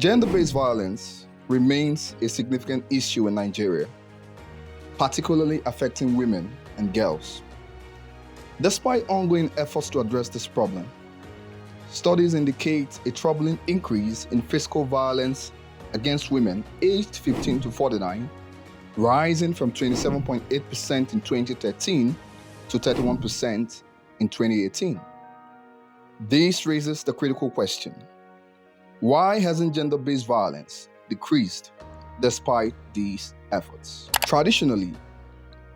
Gender-based violence remains a significant issue in Nigeria, particularly affecting women and girls. Despite ongoing efforts to address this problem, studies indicate a troubling increase in physical violence against women aged 15 to 49, rising from 27.8% in 2013 to 31% in 2018. This raises the critical question: why hasn't gender-based violence decreased despite these efforts? Traditionally,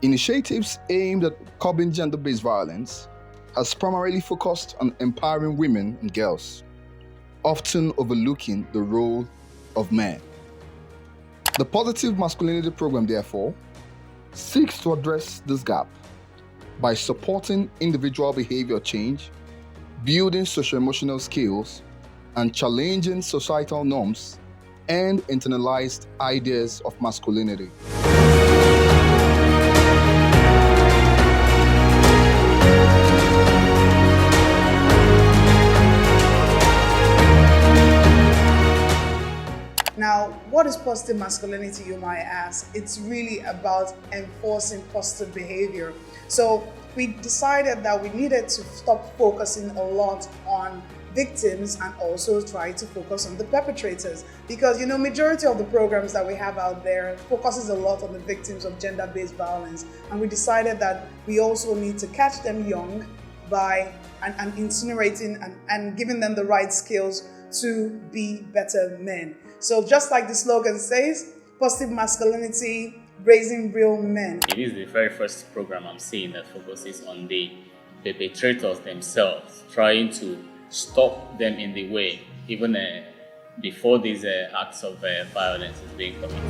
initiatives aimed at curbing gender-based violence has primarily focused on empowering women and girls, often overlooking the role of men. The Positive Masculinity Program, therefore, seeks to address this gap by supporting individual behavior change, building socio-emotional skills, and challenging societal norms and internalized ideas of masculinity. Now, what is positive masculinity, you might ask? It's really about enforcing positive behavior. So we decided that we needed to stop focusing a lot on victims and also try to focus on the perpetrators, because majority of the programs that we have out there focuses a lot on the victims of gender-based violence, and we decided that we also need to catch them young by and incinerating and giving them the right skills to be better men. So just like the slogan says, positive masculinity, raising real men. It is the very first program I'm seeing that focuses on the perpetrators themselves, trying to stop them in the way, even before these acts of violence is being committed.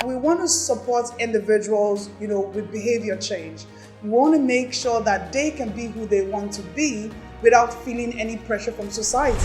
We want to support individuals, with behavior change. We want to make sure that they can be who they want to be without feeling any pressure from society.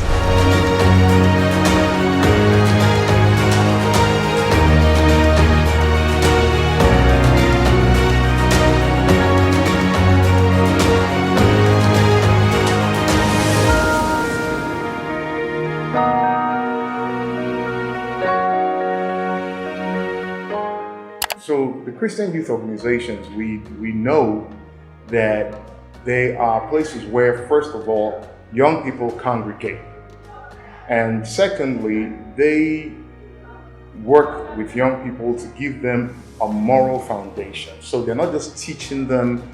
So the Christian youth organizations, we know that they are places where, first of all, young people congregate. And secondly, they work with young people to give them a moral foundation. So they're not just teaching them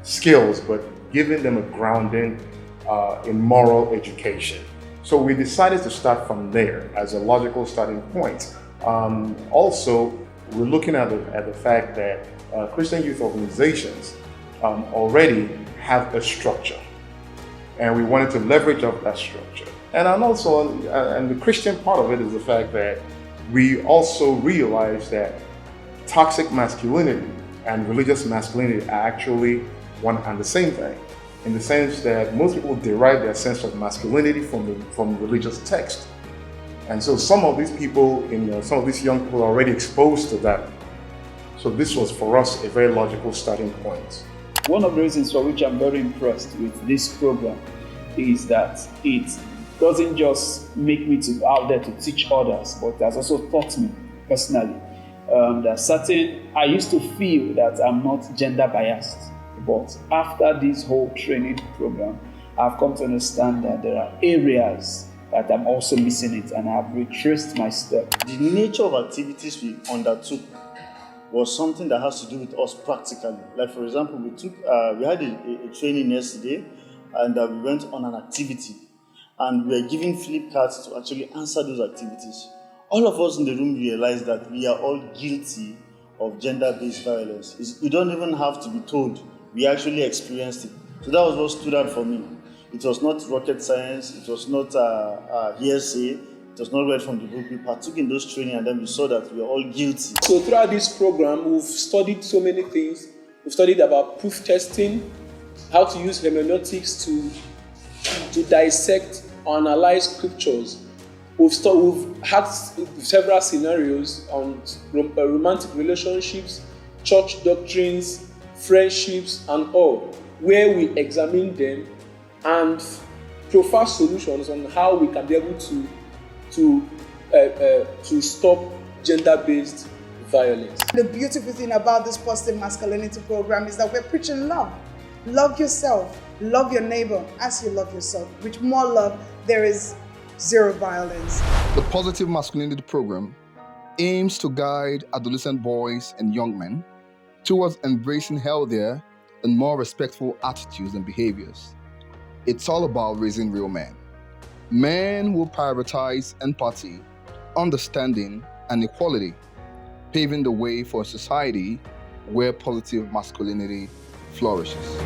skills, but giving them a grounding in moral education. So we decided to start from there as a logical starting point. Also, we're looking at the fact that Christian youth organizations already have a structure, and we wanted to leverage up that structure. And the Christian part of it is the fact that we also realize that toxic masculinity and religious masculinity are actually one and the same thing, in the sense that most people derive their sense of masculinity from religious text. And so some of these people, some of these young people are already exposed to that. So this was for us a very logical starting point. One of the reasons for which I'm very impressed with this program is that it doesn't just make me to out there to teach others, but it has also taught me personally. I used to feel that I'm not gender biased, but after this whole training program, I've come to understand that there are areas that I'm also missing it, and I've retraced my steps. The nature of activities we undertook was something that has to do with us practically. Like, for example, we had a training yesterday, and we went on an activity, and we were given flip cards to actually answer those activities. All of us in the room realized that we are all guilty of gender-based violence. We don't even have to be told. We actually experienced it. So that was what stood out for me. It was not rocket science, it was not hearsay, it was not read from the book. We partook in those training, and then we saw that we were all guilty. So throughout this program, we've studied so many things. We've studied about proof testing, how to use hermeneutics to dissect or analyze scriptures, We've had several scenarios on romantic relationships, church doctrines, friendships, and all, where we examine them and profile solutions on how we can be able to stop gender-based violence. The beautiful thing about this Positive Masculinity Program is that we're preaching love. Love yourself, love your neighbor as you love yourself. With more love, there is zero violence. The Positive Masculinity Program aims to guide adolescent boys and young men towards embracing healthier and more respectful attitudes and behaviors. It's all about raising real men. Men will prioritize empathy, understanding, and equality, paving the way for a society where positive masculinity flourishes.